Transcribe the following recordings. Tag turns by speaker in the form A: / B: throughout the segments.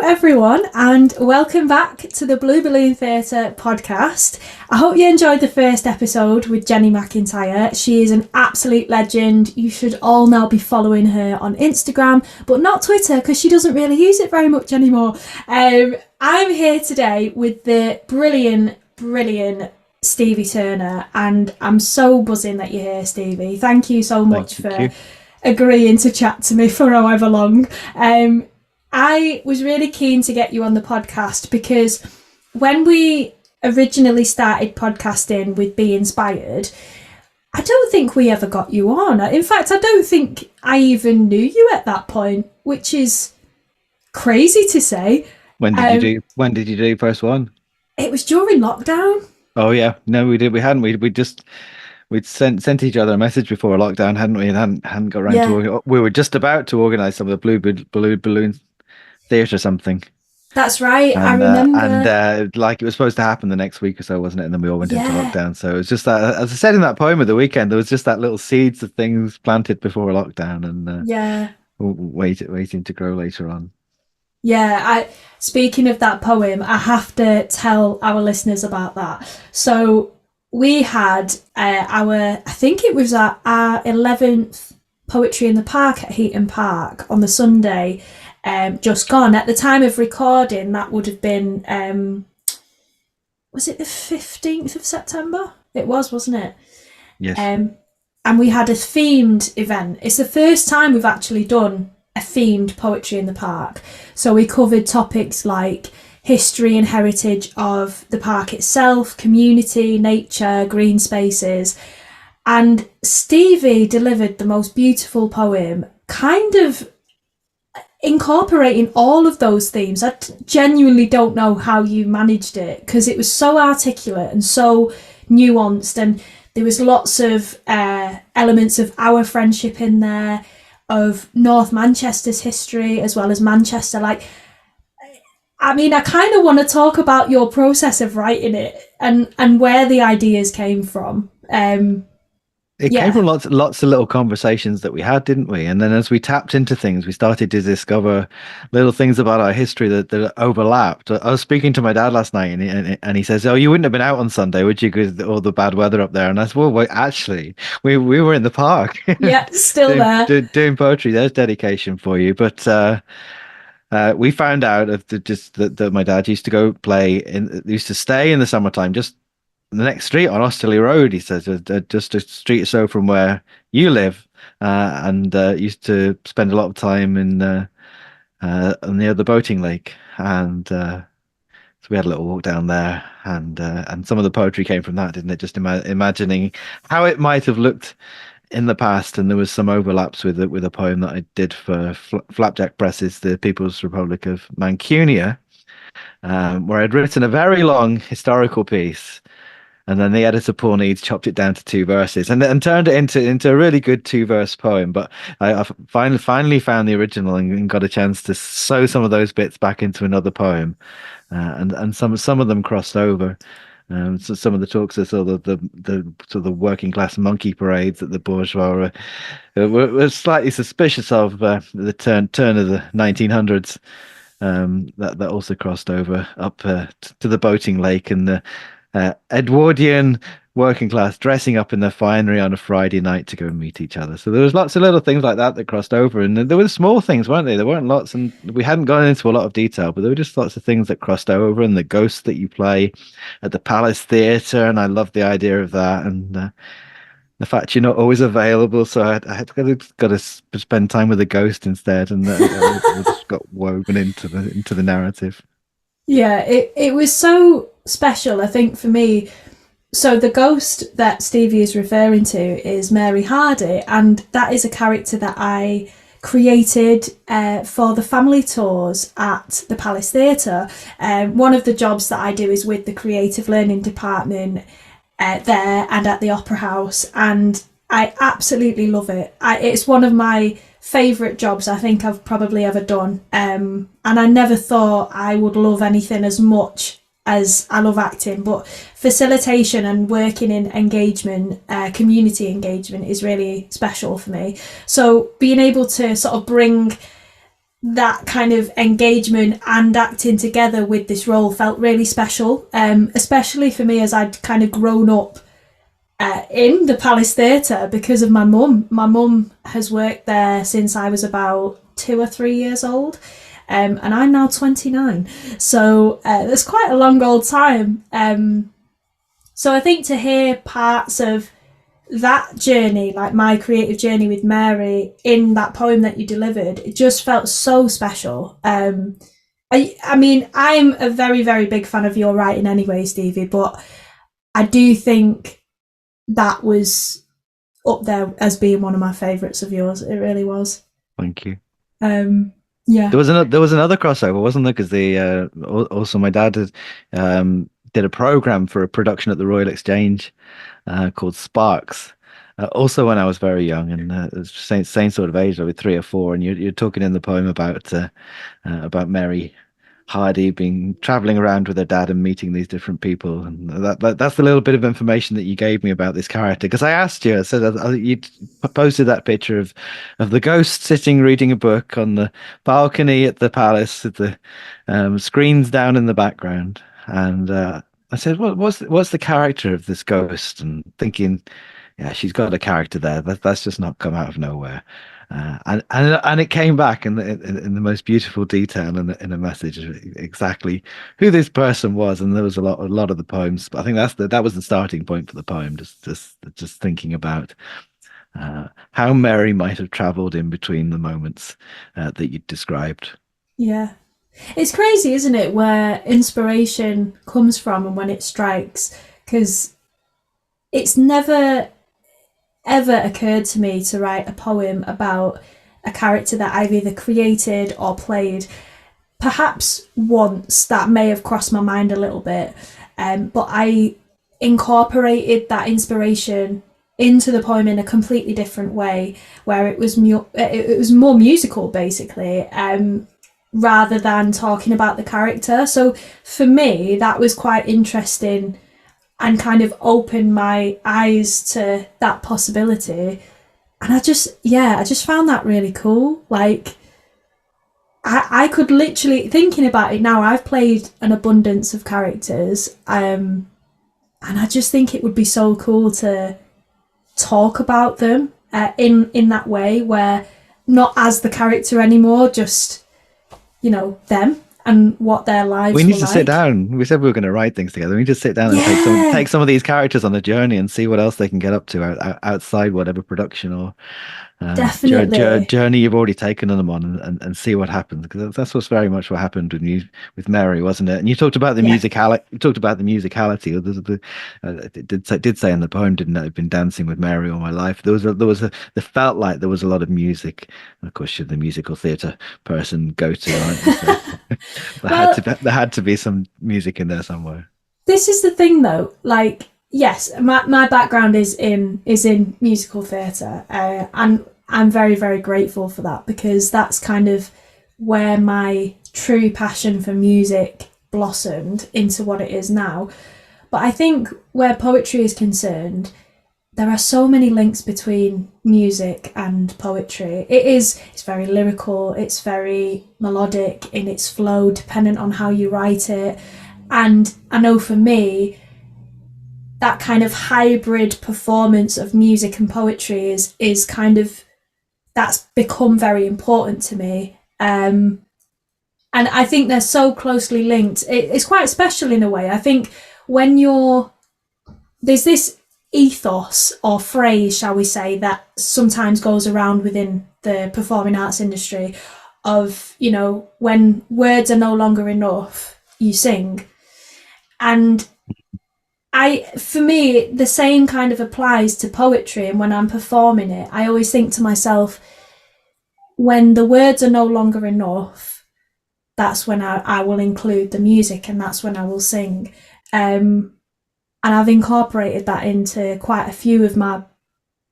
A: everyone, and welcome back to the Blue Balloon Theatre podcast. I hope you enjoyed the first episode with Jenny McIntyre. She is an absolute legend. You should all now be following her on Instagram, but not Twitter because she doesn't really use it very much anymore. I'm here today with the brilliant Stevie Turner, and I'm so buzzing that you're here, Stevie. Thank you so much for agreeing to chat to me for however long. I was really keen to get you on the podcast because when we originally started podcasting with Be Inspired, I don't think we ever got you on. In fact, I don't think I even knew you at that point, which is crazy to say.
B: When did you do your first one?
A: It was during lockdown.
B: Oh yeah, no, we hadn't. We'd sent each other a message before lockdown, hadn't we? And hadn't got around to. We were just about to organise some of the Blue Balloon Theatre something.
A: That's right.
B: And,
A: I remember.
B: And like it was supposed to happen the next week or so, wasn't it? And then we all went into lockdown. So it was just that, as I said in that poem of the weekend, there was just that little seeds of things planted before lockdown, and waiting to grow later on.
A: Yeah, speaking of that poem, I have to tell our listeners about that. So we had I think it was our 11th Poetry in the Park at Heaton Park on the Sunday just gone. At the time of recording, that would have been, was it the 15th of September? It was, wasn't it?
B: Yes.
A: And we had a themed event. It's the first time we've actually done a themed Poetry in the Park. So we covered topics like history and heritage of the park itself, community, nature, green spaces. And Stevie delivered the most beautiful poem, kind of incorporating all of those themes. I genuinely don't know how you managed it because it was so articulate and so nuanced, and there was lots of elements of our friendship in there, of North Manchester's history as well as Manchester. I kind of want to talk about your process of writing it and where the ideas came from. It
B: came from lots of little conversations that we had, didn't we? And then as we tapped into things, we started to discover little things about our history that overlapped. I was speaking to my dad last night, and he says, "Oh, you wouldn't have been out on Sunday, would you? Because all the bad weather up there." And I said, "Well, wait, actually, we were in the park,
A: still
B: doing poetry. There's dedication for you." But we found out that my dad used to go used to stay in the summertime just the next street on Osterley Road, he says, just a street or so from where you live, and used to spend a lot of time near the boating lake, and so we had a little walk down there, and some of the poetry came from that, didn't it? Just imagining how it might have looked in the past, and there was some overlaps with a poem that I did for Flapjack Press's The People's Republic of Mancunia, where I'd written a very long historical piece. And then the editor, Paul Needs, chopped it down to 2 verses and turned it into a really good 2-verse poem. But I finally found the original and got a chance to sew some of those bits back into another poem, and some of them crossed over. So some of the talks are sort of the working class monkey parades that the bourgeois were slightly suspicious of, the turn of the 1900s. That also crossed over up to the boating lake, and the Edwardian working class dressing up in their finery on a Friday night to go and meet each other. So there was lots of little things like that crossed over, and there were small things, weren't they? There weren't lots, and we hadn't gone into a lot of detail, but there were just lots of things that crossed over, and the ghosts that you play at the Palace Theatre, and I loved the idea of that, and the fact you're not always available, so I had got to spend time with a ghost instead, and it just got woven into the narrative.
A: Yeah, it was so special, I think, for me. So the ghost that Stevie is referring to is Mary Hardy, and that is a character that I created for the family tours at the Palace Theatre. One of the jobs that I do is with the creative learning department there and at the Opera House, and I absolutely love it. It's one of my favourite jobs I think I've probably ever done, and I never thought I would love anything as much as I love acting, but facilitation and working in engagement, community engagement, is really special for me. So being able to sort of bring that kind of engagement and acting together with this role felt really special, especially for me as I'd kind of grown up in the Palace Theatre because of my mum. My mum has worked there since I was about 2 or 3 years old, and I'm now 29. So that's quite a long old time. So I think to hear parts of that journey, like my creative journey with Mary, in that poem that you delivered, it just felt so special. I mean, I'm a very, very big fan of your writing anyway, Stevie, but I do think that was up there as being one of my favourites of yours. It really was.
B: Thank you.
A: Yeah.
B: There was another crossover, wasn't there? Because also my dad did a program for a production at the Royal Exchange called Sparks. Also, when I was very young, and it was same sort of age, like 3 or 4, and you're talking in the poem about Mary Hardy being traveling around with her dad and meeting these different people, and that's the little bit of information that you gave me about this character. Because I asked you, I said you posted that picture of the ghost sitting reading a book on the balcony at the palace with the screens down in the background, and I said, what's the character of this ghost? And thinking, yeah, she's got a character there. That's just not come out of nowhere. And it came back in the most beautiful detail in a message exactly who this person was. And there was a lot of the poems, but I think that was the starting point for the poem. Just thinking about how Mary might have travelled in between the moments that you described.
A: Yeah. It's crazy, isn't it, where inspiration comes from and when it strikes? Because it's never ever occurred to me to write a poem about a character that I've either created or played. Perhaps once that may have crossed my mind a little bit, but I incorporated that inspiration into the poem in a completely different way, where it was more musical, basically, rather than talking about the character. So for me, that was quite interesting and kind of opened my eyes to that possibility. And I just found that really cool. Like, I could literally, thinking about it now, I've played an abundance of characters, and I just think it would be so cool to talk about them in that way, where not as the character anymore, just, them and what their lives
B: We
A: were
B: need to
A: like.
B: sit down. We said we were going to write things together. We need to sit down and
A: Yeah,
B: take some of these characters on a journey and see what else they can get up to outside whatever production or
A: definitely.
B: journey you've already taken them on, and see what happens. Because that's what's very much what happened with with Mary, wasn't it? And you talked about the
A: Yeah.
B: musicality. You talked about the musicality. It did say in the poem, didn't it? I've been dancing with Mary all my life. There felt like there was a lot of music. And of course, you're the musical theatre person go-to, aren't you? So
A: Well,
B: there had to be some music in there somewhere.
A: this is the thing though, like, yes, my background is in musical theatre, and I'm very, very grateful for that, because that's kind of where my true passion for music blossomed into what it is now. But I think where poetry is concerned, there are so many links between music and poetry. It's very lyrical, it's very melodic in its flow, dependent on how you write it. And I know for me, that kind of hybrid performance of music and poetry is kind of, that's become very important to me. And I think they're so closely linked. It's quite special in a way. I think when there's this ethos or phrase, shall we say, that sometimes goes around within the performing arts industry of, when words are no longer enough, you sing. And for me, the same kind of applies to poetry. And when I'm performing it, I always think to myself, when the words are no longer enough, that's when I will include the music, and that's when I will sing. And I've incorporated that into quite a few of my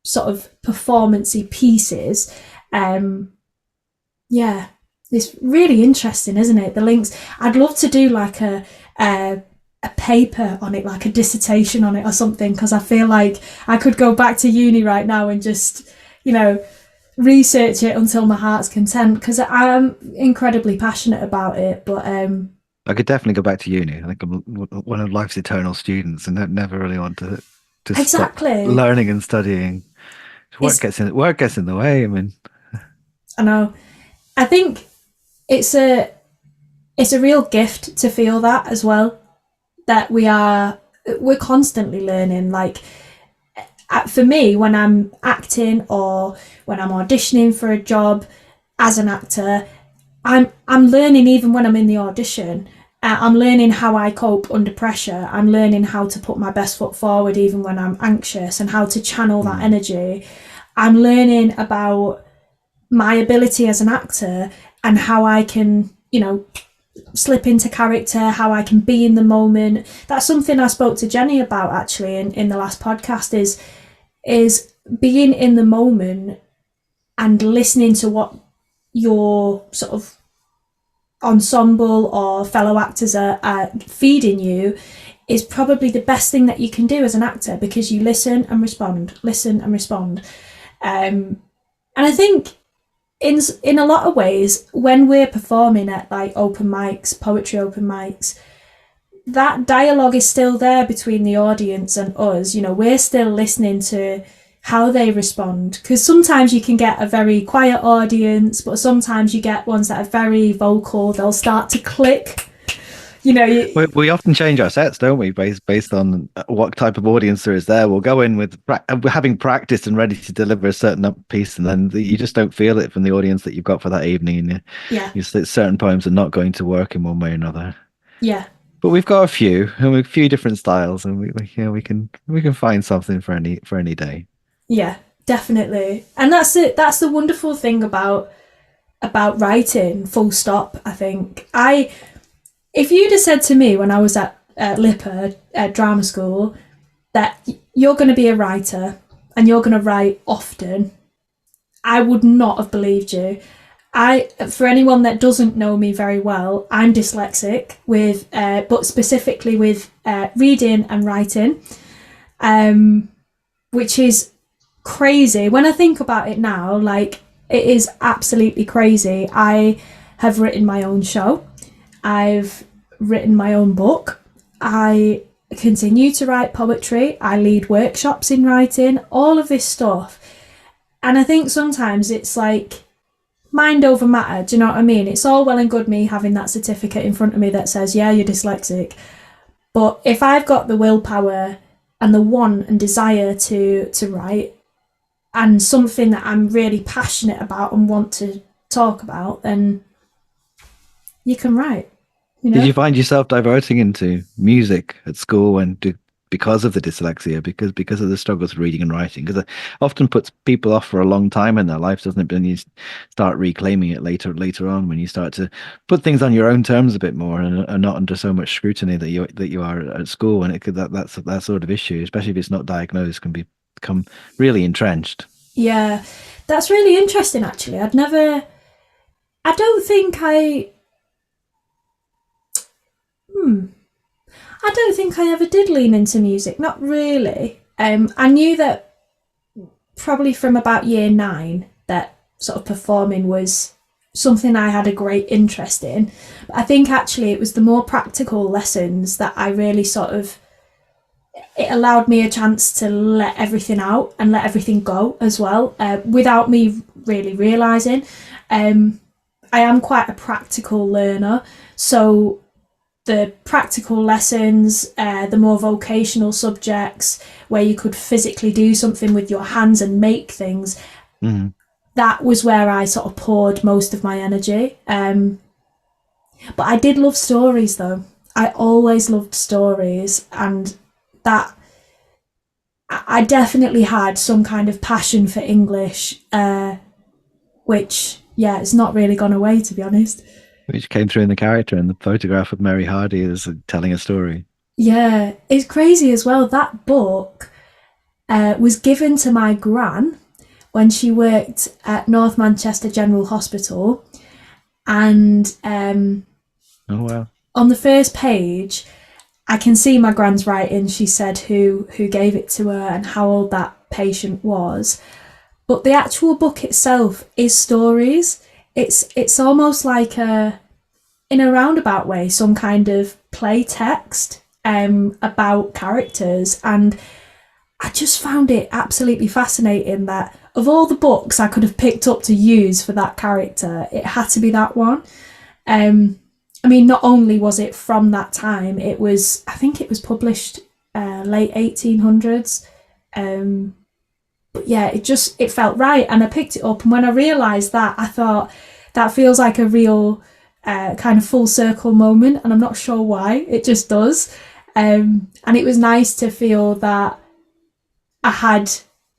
A: sort of performancey pieces. Yeah, it's really interesting, isn't it? The links. I'd love to do like a paper on it, like a dissertation on it or something, because I feel like I could go back to uni right now and just, research it until my heart's content, because I'm incredibly passionate about it. But
B: I could definitely go back to uni. I think I'm one of life's eternal students, and I never really want to stop
A: exactly,
B: learning and studying.
A: it's
B: Work gets in the way. I mean,
A: I know. I think it's a real gift to feel that as well. That we're constantly learning. Like for me, when I'm acting or when I'm auditioning for a job as an actor, I'm learning even when I'm in the audition. I'm learning how I cope under pressure. I'm learning how to put my best foot forward even when I'm anxious and how to channel that
B: mm,
A: energy. I'm learning about my ability as an actor and how I can, slip into character, how I can be in the moment. That's something I spoke to Jenny about actually in the last podcast is being in the moment and listening to what your sort of ensemble or fellow actors are feeding you is probably the best thing that you can do as an actor, because you listen and respond. And I think in a lot of ways, when we're performing at like open mics, poetry open mics, that dialogue is still there between the audience and us. We're still listening to how they respond, because sometimes you can get a very quiet audience, but sometimes you get ones that are very vocal. They'll start to click.
B: we often change our sets, don't we, based on what type of audience there is there. We'll go in with having practiced and ready to deliver a certain piece, and then you just don't feel it from the audience that you've got for that evening, and
A: Yeah,
B: certain poems are not going to work in one way or another.
A: yeah,
B: But we've got a few, and a few different styles, and we can find something for any day.
A: yeah, definitely. And that's it. That's the wonderful thing about writing. Full stop. I think if you'd have said to me when I was at Lipper at drama school that you're going to be a writer and you're going to write often, I would not have believed you. For anyone that doesn't know me very well, I'm dyslexic but specifically with reading and writing, which is crazy. When I think about it now, like, it is absolutely crazy. I have written my own show. I've written my own book. I continue to write poetry. I lead workshops in writing, all of this stuff. And I think sometimes it's like mind over matter. Do you know what I mean? It's all well and good me having that certificate in front of me that says, yeah, you're dyslexic. But if I've got the willpower and the want and desire to write, and something that I'm really passionate about and want to talk about, then you can write.
B: Did you find yourself diverting into music at school because of the dyslexia, because of the struggles with reading and writing? Because it often puts people off for a long time in their life, doesn't it? But then you start reclaiming it later on, when you start to put things on your own terms a bit more, and not under so much scrutiny that you are at school. And it could that sort of issue, especially if it's not diagnosed, can become really entrenched.
A: Yeah, that's really interesting actually. I don't think I don't think I ever did lean into music, not really. I knew that probably from about year 9 that sort of performing was something I had a great interest in. But I think actually it was the more practical lessons that I really it allowed me a chance to let everything out and let everything go as well, without me really realising. I am quite a practical learner, so the practical lessons, the more vocational subjects where you could physically do something with your hands and make things, that was where I sort of poured most of my energy. But I did love stories though. I always loved stories, and that I definitely had some kind of passion for English, which, yeah, it's not really gone away, to be honest.
B: Which came through in the character and the photograph of Mary Hardy as telling a story.
A: Yeah, it's crazy as well. That book was given to my gran when she worked at North Manchester General Hospital. And
B: Oh, wow.
A: on the first page, I can see my gran's writing. She said who gave it to her and how old that patient was. but the actual book itself is stories. It's almost like in a roundabout way, some kind of play text about characters. And I just found it absolutely fascinating that of all the books I could have picked up to use for that character, it had to be that one. I mean, not only was it from that time, I think it was published late 1800s. But yeah, it felt right. And I picked it up. And when I realised that, I thought, that feels like a real kind of full circle moment. And I'm not sure why, it just does. And it was nice to feel that I had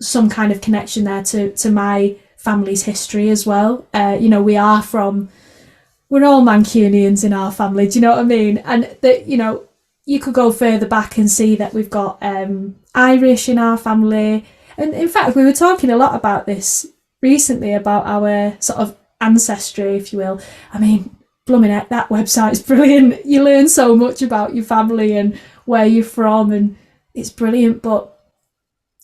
A: some kind of connection there to my family's history as well. We're all Mancunians in our family, do you know what I mean? And that, you could go further back and see that we've got Irish in our family. And in fact, we were talking a lot about this recently, about our sort of ancestry, if you will. I mean, blooming heck, that website's brilliant. You learn so much about your family and where you're from, and it's brilliant. But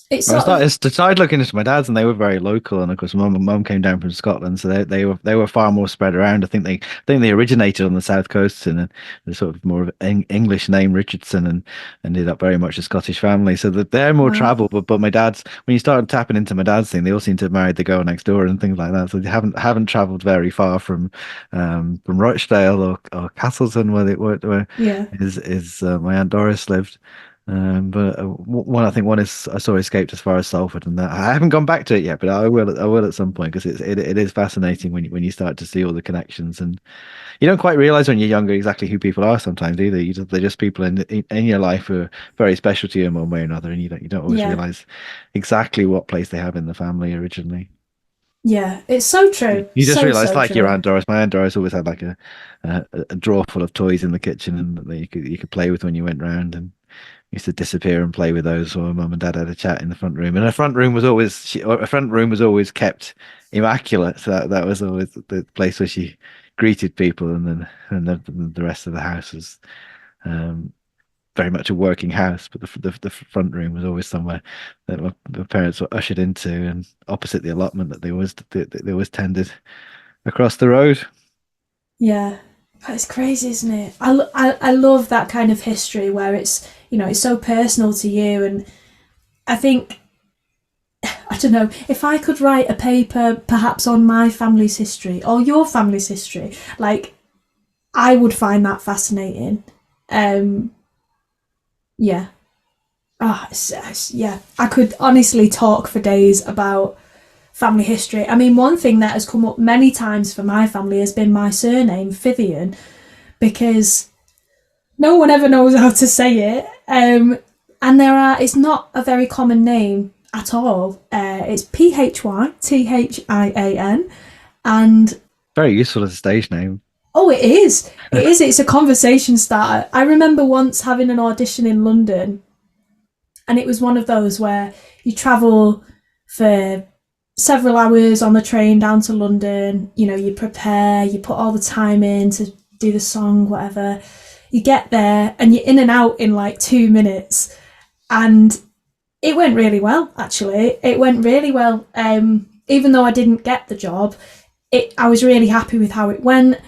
A: it's
B: I started looking into my dad's, and they were very local. And of course, mum came down from Scotland, so they were far more spread around. I think they originated on the south coast in a sort of more of English name, Richardson, and ended up very much a Scottish family. So that they're more
A: wow.
B: travel. But my dad's, when you started tapping into my dad's thing, they all seem to have married the girl next door and things like that. So they haven't travelled very far from Rochdale or Castleton, where
A: Yeah.
B: my aunt Doris lived. But I think one is I saw escaped as far as Salford, and that I haven't gone back to it yet, but I will. I will at some point, because it is fascinating when you start to see all the connections, and you don't quite realize when you're younger exactly who people are sometimes either. They're just people in your life who are very special to you in one way or another, and you don't always
A: Yeah.
B: realize exactly what place they have in the family originally.
A: Yeah. It's so
B: You
A: true.
B: you just
A: So,
B: realize,
A: so
B: like your
A: true.
B: Aunt Doris. My Aunt Doris always had like a drawer full of toys in the kitchen, and that you could play with when you went round, and used to disappear and play with those while mum and dad had a chat in the front room. And her front room was always kept immaculate. So that was always the place where she greeted people, and the rest of the house was um, very much a working house. But the front room was always somewhere that my parents were ushered into, and opposite the allotment that they always tended across the road.
A: Yeah. It's crazy, isn't it? I love that kind of history where it's so personal to you. And I think, I don't know, if I could write a paper perhaps on my family's history or your family's history, like, I would find that fascinating. Um, yeah. Yeah. I could honestly talk for days about family history. I mean, one thing that has come up many times for my family has been my surname, Phythian, because no one ever knows how to say it. And it's not a very common name at all. It's Phythian. And
B: Very useful as a stage name.
A: oh, it is. It is. It's a conversation starter. I remember once having an audition in London, and it was one of those where you travel for several hours on the train down to London. You prepare, you put all the time in to do the song, whatever. You get there and you're in and out in like 2 minutes. And it went really well, actually. It went really well. Even though I didn't get the job, I was really happy with how it went.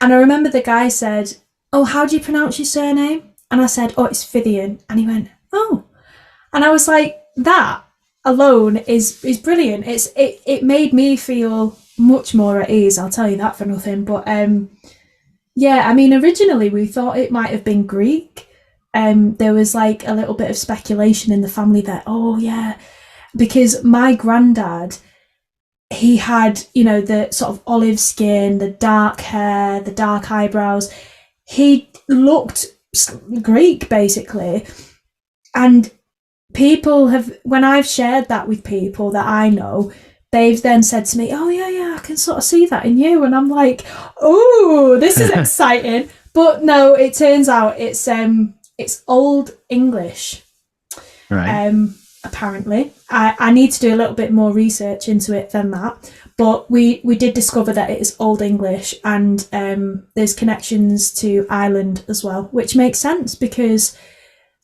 A: And I remember the guy said, "Oh, how do you pronounce your surname?" And I said, "Oh, it's Phythian." And he went, "Oh." And I was like, that alone is brilliant. It made me feel much more at ease, I'll tell you that for nothing. But yeah, I mean, originally we thought it might have been Greek. There was like a little bit of speculation in the family that, oh yeah, because my granddad, he had, the sort of olive skin, the dark hair, the dark eyebrows. He looked Greek, basically. And when I've shared that with people that I know, they've then said to me, "Oh yeah, I can sort of see that in you." And I'm like, "Oh, this is exciting." But no, it turns out it's Old English.
B: Right.
A: Apparently, I need to do a little bit more research into it than that. But we did discover that it is Old English, and there's connections to Ireland as well, which makes sense because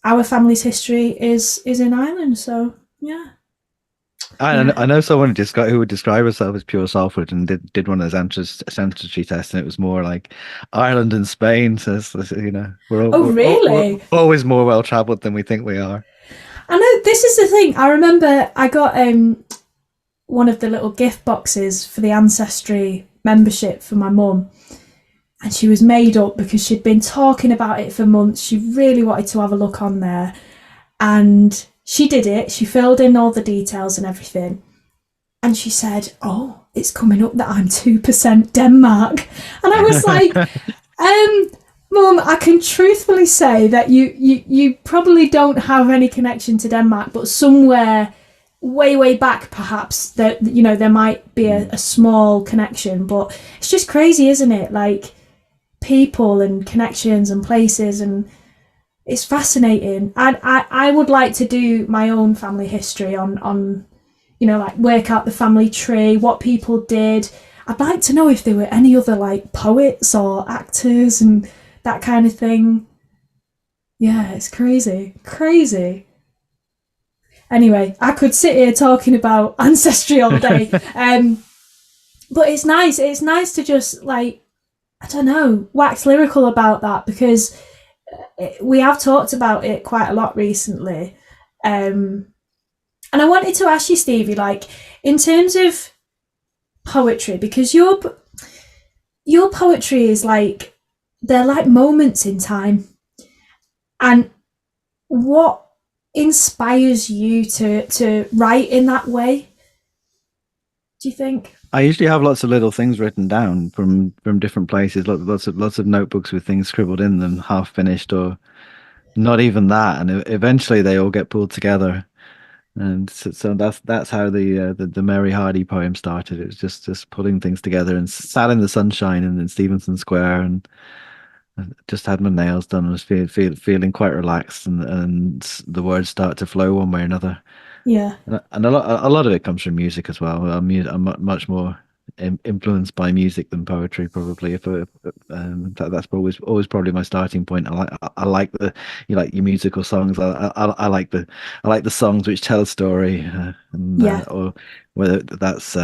A: our family's history is in Ireland. So yeah.
B: I know someone who would describe herself as pure Salford and did one of those ancestry tests, and it was more like Ireland and Spain. So, you know,
A: Oh,
B: we're
A: really?
B: always more well traveled than we think we are.
A: I know, this is the thing. I remember I got one of the little gift boxes for the Ancestry membership for my mum, and she was made up because she'd been talking about it for months. She really wanted to have a look on there, and she did it. She filled in all the details and everything, and she said, "Oh, it's coming up that I'm 2% Denmark," and I was like, Mum, I can truthfully say that you probably don't have any connection to Denmark, but somewhere way back perhaps that, you know, there might be a small connection. But it's just crazy, isn't it? Like, people and connections and places, and it's fascinating. And I would like to do my own family history on, you know, like work out the family tree, what people did. I'd like to know if there were any other like poets or actors and that kind of thing. Yeah, it's crazy. Anyway, I could sit here talking about ancestry all day. But it's nice. It's nice to just, like, I don't know, wax lyrical about that, because we have talked about it quite a lot recently. And I wanted to ask you, Stevie, like, in terms of poetry, because your poetry is like, they're like moments in time. And what inspires you to write in that way, do you think?
B: I usually have lots of little things written down from different places, lots of notebooks with things scribbled in them, half finished or not even that, and eventually they all get pulled together. And so that's how the Mary Hardy poem started. It was just putting things together, and sat in the sunshine and in Stevenson Square, and I just had my nails done and was feeling quite relaxed, and the words start to flow one way or another.
A: Yeah.
B: And a lot of it comes from music as well. I'm much more influenced by music than poetry, probably. That's always probably my starting point. I like your musical songs. I like the songs which tell a story,
A: Yeah.
B: or whether that's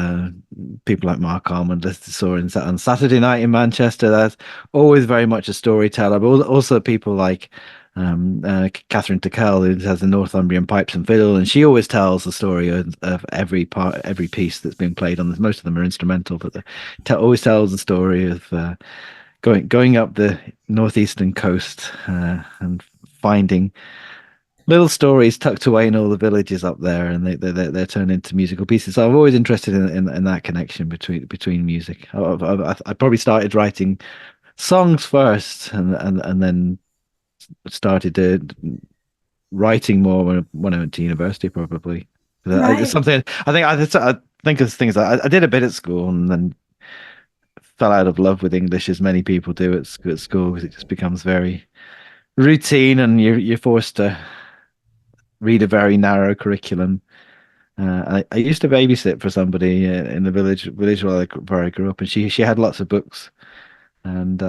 B: people like Mark Almond saw on Saturday Night in Manchester. That's always very much a storyteller. But also people like Catherine Tickell, who has the Northumbrian Pipes and Fiddle, and she always tells the story of every piece that's been played on this. Most of them are instrumental, but always tells the story of going up the northeastern coast and finding little stories tucked away in all the villages up there, and they're turned into musical pieces. So I'm always interested in that connection between music. I probably started writing songs first, and then started writing more when I went to university, probably. It's
A: Right.
B: something I think of things I did a bit at school, and then fell out of love with English, as many people do at school, because it just becomes very routine, and you're forced to read a very narrow curriculum. I used to babysit for somebody in the village where I grew up, and she had lots of books, and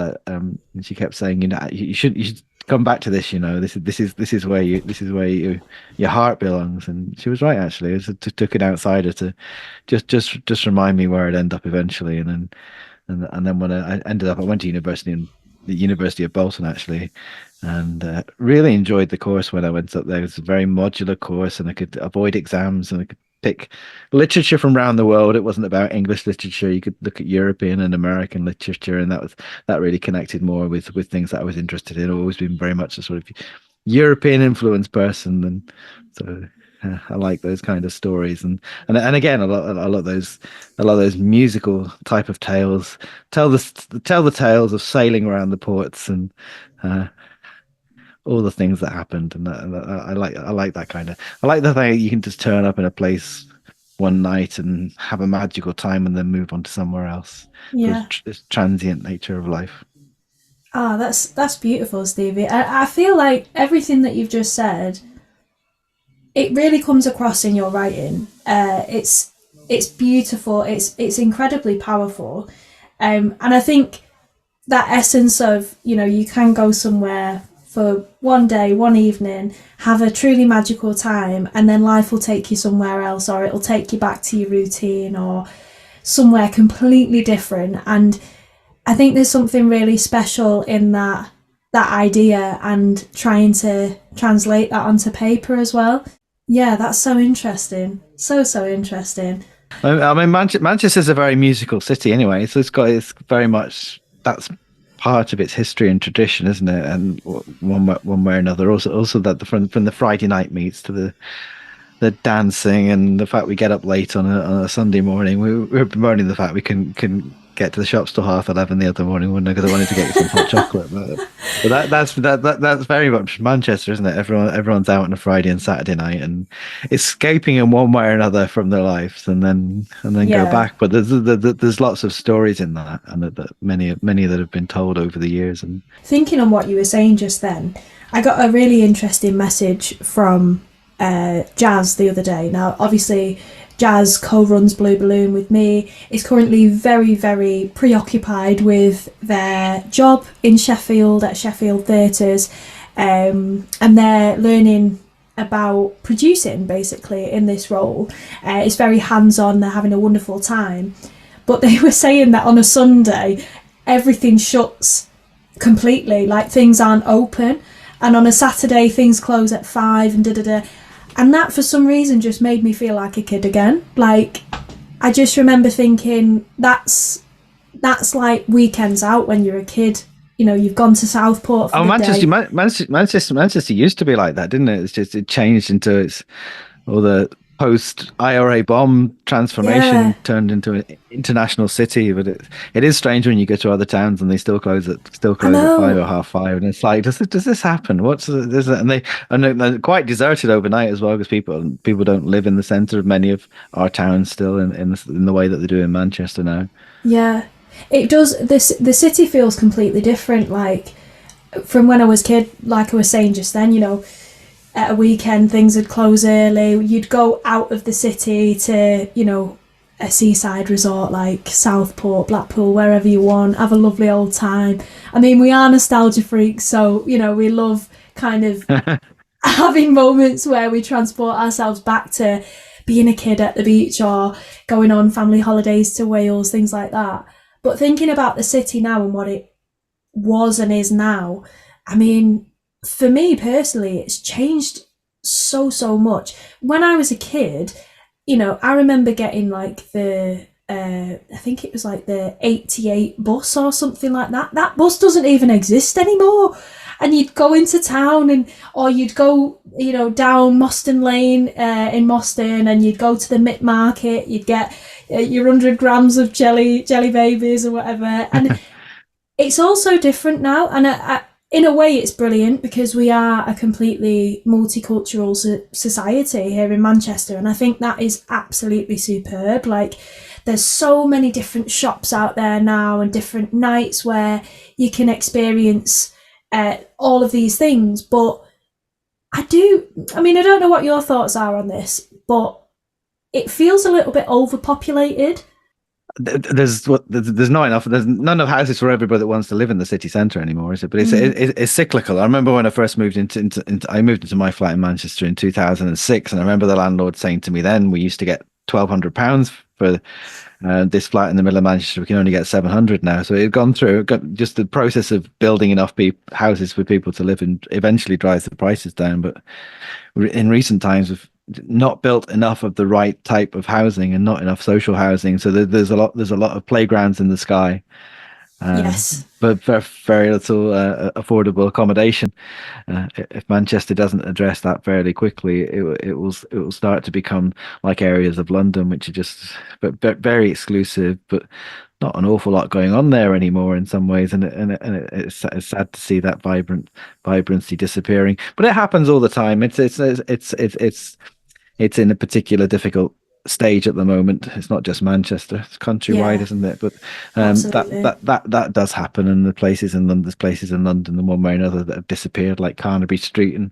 B: she kept saying, you know, you should come back to this. You know, this is where your heart belongs. And she was right, actually. It took an outsider to just remind me where I'd end up eventually. And then when I ended up, I went to university, in the University of Bolton, actually, and really enjoyed the course when I went up there. It was a very modular course, and I could avoid exams, and I could pick literature from around the world. It wasn't about English literature. You could look at European and American literature, and that really connected more with things that I was interested in. I've always been very much a sort of European influenced person, and so I like those kind of stories. And again, a lot of those musical type of tales tell the tales of sailing around the ports, and uh, all the things that happened. And I like that kind of, I like the thing you can just turn up in a place one night and have a magical time, and then move on to somewhere else. Sort
A: Yeah.
B: of this transient nature of life.
A: Ah, that's beautiful, Stevie. I feel like everything that you've just said, it really comes across in your writing. It's beautiful. It's incredibly powerful. And I think that essence of, you know, you can go somewhere for one day, one evening, have a truly magical time, and then life will take you somewhere else, or it'll take you back to your routine or somewhere completely different. And I think there's something really special in that idea and trying to translate that onto paper as well. Yeah, that's so interesting. So interesting.
B: I mean, Manchester's a very musical city anyway, so it's very much that's part of its history and tradition, isn't it? And one way or another, also that from the Friday night meets to the dancing and the fact we get up late on a Sunday morning. We were bemoaning the fact we couldn't get to the shops till 11:30 the other morning, because I wanted to get some hot chocolate. But that's very much Manchester, isn't it? Everyone's out on a Friday and Saturday night and escaping in one way or another from their lives, and then go
A: Yeah.
B: back. But there's lots of stories in that, and that many that have been told over the years. And
A: Thinking on what you were saying just then, I got a really interesting message from Jazz the other day. Now, obviously, Jazz co-runs Blue Balloon with me, is currently very preoccupied with their job in Sheffield at Sheffield Theatres, and they're learning about producing basically in this role. It's very hands-on, they're having a wonderful time. But they were saying that on a Sunday, everything shuts completely, like things aren't open. And on a Saturday, things close at 5 and da da da. And that for some reason just made me feel like a kid again. Like, I just remember thinking that's like weekends out when you're a kid. You know, you've gone to Southport for
B: oh,
A: the day.
B: Manchester used to be like that, didn't it? It's just it changed into all the post IRA bomb transformation
A: Yeah,
B: turned into an international city. But it is strange when you go to other towns and they still
A: I
B: close at 5 or
A: know.
B: half 5, and it's like, does this happen? And they're quite deserted overnight as well, because people don't live in the centre of many of our towns still in the way that they do in Manchester now.
A: Yeah, it does. The city feels completely different. Like from when I was a kid, like I was saying just then, you know, at a weekend things would close early. You'd go out of the city to, you know, a seaside resort like Southport, Blackpool, wherever you want, have a lovely old time. I mean, we are nostalgia freaks, so, you know, we love kind of having moments where we transport ourselves back to being a kid at the beach or going on family holidays to Wales, things like that. But thinking about the city now and what it was and is now, I mean, for me personally, it's changed so much. When I was a kid, you know, I remember getting like I think it was like the 88 bus or something like that. That bus doesn't even exist anymore. And you'd go into town or you'd go, you know, down Moston Lane in Moston, and you'd go to the Mitt Market, you'd get your 100 grams of jelly babies or whatever. And it's also different now. And in a way, it's brilliant because we are a completely multicultural society here in Manchester. And I think that is absolutely superb. Like, there's so many different shops out there now and different nights where you can experience all of these things. But I mean, I don't know what your thoughts are on this, but it feels a little bit overpopulated.
B: There's not enough. There's not enough houses for everybody that wants to live in the city centre anymore, is it? But it's cyclical. I remember when I first moved into I moved into my flat in Manchester in 2006, and I remember the landlord saying to me then, we used to get £1,200 for this flat in the middle of Manchester. We can only get 700 now. So it got just the process of building enough houses for people to live in eventually drives the prices down. But in recent times, we've not built enough of the right type of housing and not enough social housing. So there's a lot of playgrounds in the sky,
A: Yes,
B: but very little affordable accommodation. If Manchester doesn't address that fairly quickly, it will start to become like areas of London, which are just very exclusive, but not an awful lot going on there anymore in some ways, and it's sad to see that vibrancy disappearing. But it happens all the time. It's in a particular difficult stage at the moment. It's not just Manchester; it's countrywide,
A: yeah,
B: isn't it? But
A: absolutely.
B: that does happen, and there's places in London, in one way or another, that have disappeared, like Carnaby Street, and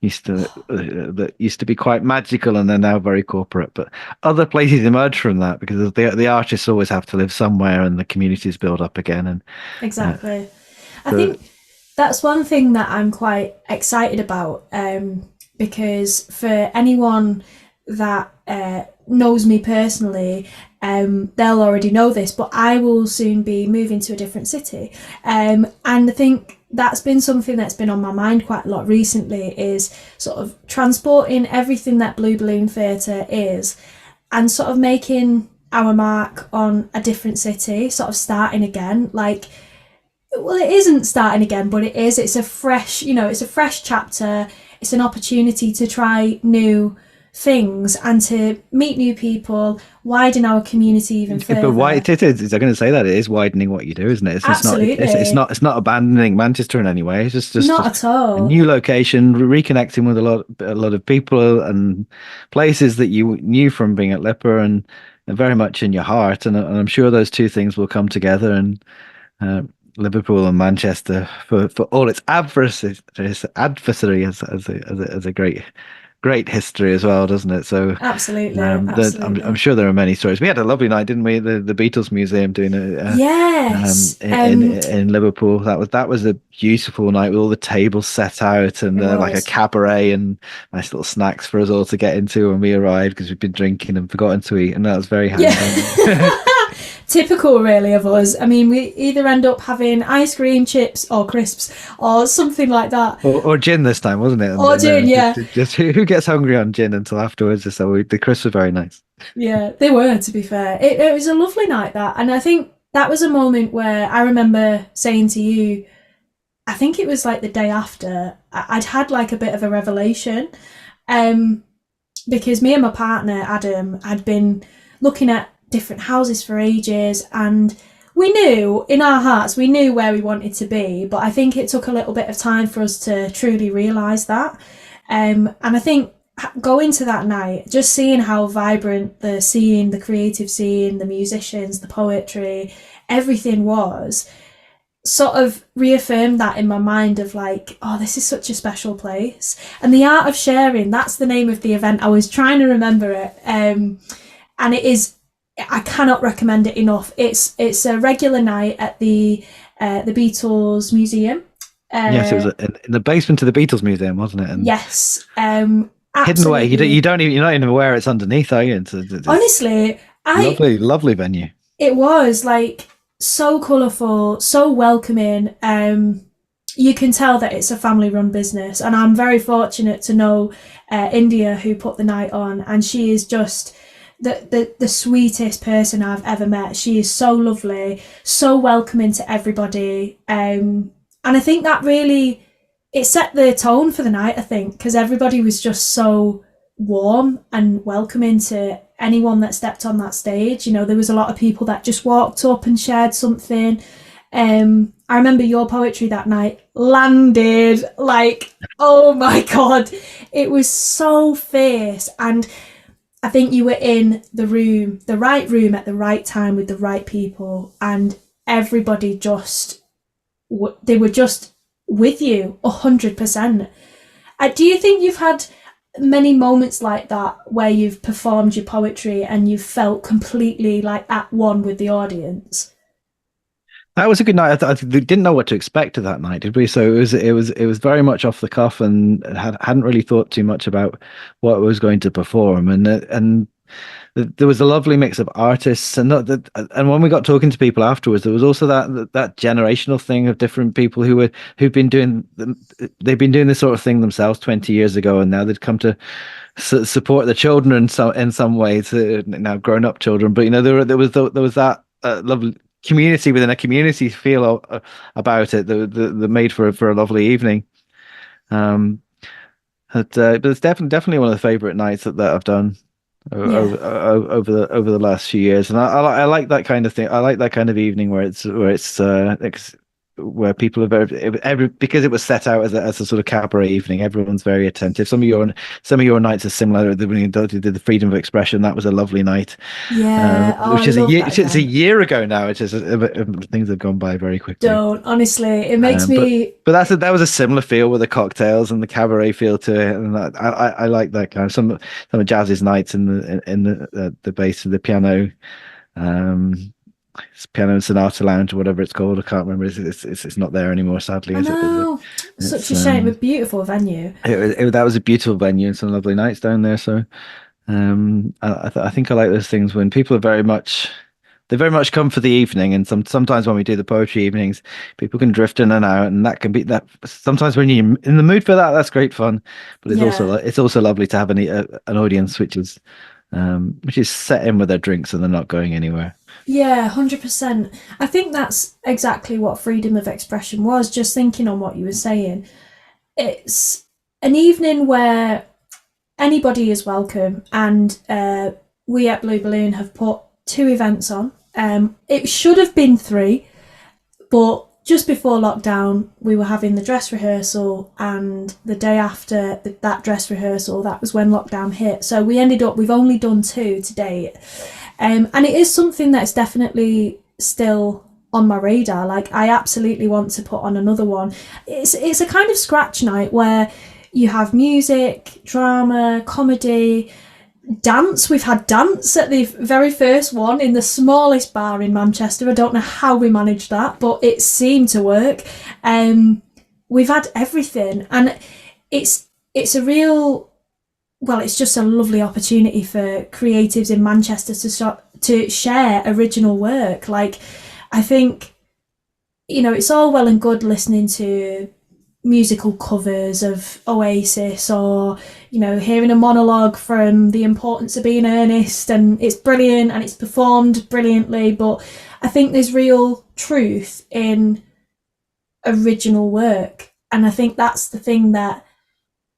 B: that used to be quite magical, and they're now very corporate. But other places emerge from that because the artists always have to live somewhere, and the communities build up again, and uh,
A: Exactly. I
B: so
A: think That's one thing that I'm quite excited about, because for anyone that knows me personally, they'll already know this, but I will soon be moving to a different city. And I think that's been something that's been on my mind quite a lot recently, is sort of transporting everything that Blue Balloon Theatre is and sort of making our mark on a different city, sort of starting again. Like, well, it isn't starting again, but it is. It's a fresh, it's a fresh chapter. It's an opportunity to try new things and to meet new people, widen our community even
B: But why
A: further.
B: it is, I'm going to say that it is widening what you do, isn't it?
A: Absolutely.
B: It's not abandoning Manchester in any way. It's just
A: Not at
B: a
A: all.
B: new location, reconnecting with a lot of people and places that you knew from being at Lipper and very much in your heart. And I'm sure those two things will come together. And uh, Liverpool and Manchester, for all its adversary as a great history as well, doesn't it? So
A: Absolutely.
B: I'm
A: Absolutely.
B: sure there are many stories. We had a lovely night, didn't we? The Beatles Museum doing
A: Yes.
B: in Liverpool. That was a beautiful night with all the tables set out and
A: It
B: like a
A: was.
B: cabaret and nice little snacks for us all to get into when we arrived because we'd been drinking and forgotten to eat, and that was very
A: Yeah.
B: handy.
A: Typical, really, of us. I mean, we either end up having ice cream, chips, or crisps, or something like that.
B: Or gin this time, wasn't it?
A: Or gin, yeah.
B: Just who gets hungry on gin until afterwards? So the crisps were very nice.
A: Yeah, they were, to be fair. It was a lovely night, that. And I think that was a moment where I remember saying to you, I think it was like the day after, I'd had like a bit of a revelation. Um, because me and my partner, Adam, had been looking at different houses for ages, and we knew in our hearts, we knew where we wanted to be, but I think it took a little bit of time for us to truly realise that. And I think going to that night, just seeing how vibrant the scene, the creative scene, the musicians, the poetry, everything was, sort of reaffirmed that in my mind of like, oh, this is such a special place. And the art of sharing, that's the name of the event. I was trying to remember it. And it is, I cannot recommend it enough. It's a regular night at the Beatles Museum.
B: Yes, it was
A: Uh,
B: in the basement of the Beatles Museum, wasn't it? And
A: yes,
B: hidden away.
A: absolutely.
B: You're not even aware it's underneath, are you? It's
A: Honestly, I
B: lovely, lovely venue.
A: it was like so colourful, so welcoming. You can tell that it's a family run business, and I'm very fortunate to know India, who put the night on, and she is just the sweetest person I've ever met. She is so lovely, so welcoming to everybody. And I think that really, it set the tone for the night, I think, because everybody was just so warm and welcoming to anyone that stepped on that stage. There was a lot of people that just walked up and shared something. I remember your poetry that night landed like, oh my God, it was so fierce. And I think you were in the right room at the right time with the right people, and everybody just, they were just with you 100%. Do you think you've had many moments like that where you've performed your poetry and you've felt completely like at one with the audience?
B: That was a good night. We didn't know what to expect of that night, did we? So it was very much off the cuff, and hadn't really thought too much about what I was going to perform, and there was a lovely mix of artists, and when we got talking to people afterwards, there was also that generational thing of different people who've been they've been doing this sort of thing themselves 20 years ago, and now they'd come to support the children in some ways, now grown up children. But there was that lovely community within a community feel about it that made for a lovely evening. Um, but it's definitely one of the favorite nights that I've done
A: Yeah.
B: over the last few years, and I like that kind of thing. I like that kind of evening where people are because it was set out as a sort of cabaret evening. Everyone's very attentive. Some of your nights are similar. When you did the freedom of expression, that was a lovely night,
A: Yeah. Oh, I
B: which is
A: love that
B: it's a
A: event.
B: year ago now. It's just things have gone by very quickly.
A: Don't. Honestly, it makes
B: But
A: me.
B: that was a similar feel with the cocktails and the cabaret feel to it, and I like that kind of some of Jazz's nights in the bass and the piano. Um, it's Piano Sonata Lounge or whatever it's called. I can't remember. It's not there anymore, sadly,
A: I
B: is it? But
A: know, such
B: it's
A: a shame. A beautiful venue.
B: that was a beautiful venue and some lovely nights down there. So I think I like those things when people are they very much come for the evening, and sometimes when we do the poetry evenings, people can drift in and out, and that can be that. Sometimes when you're in the mood for that, that's great fun. But
A: Yeah.
B: it's also lovely to have an audience which is set in with their drinks and they're not going anywhere.
A: Yeah, 100%. I think that's exactly what freedom of expression was, just thinking on what you were saying. It's an evening where anybody is welcome, and we at Blue Balloon have put two events on. It should have been three, but just before lockdown, we were having the dress rehearsal, and the day after that dress rehearsal, that was when lockdown hit. So we've only done two to date. And it is something that's definitely still on my radar. Like, I absolutely want to put on another one. It's a kind of scratch night where you have music, drama, comedy, dance. We've had dance at the very first one in the smallest bar in Manchester. I don't know how we managed that, but it seemed to work. We've had everything, and it's a real, well, it's just a lovely opportunity for creatives in Manchester to share original work. Like, I think, it's all well and good listening to musical covers of Oasis, or hearing a monologue from The Importance of Being Earnest, and it's brilliant and it's performed brilliantly, but I think there's real truth in original work. And I think that's the thing that,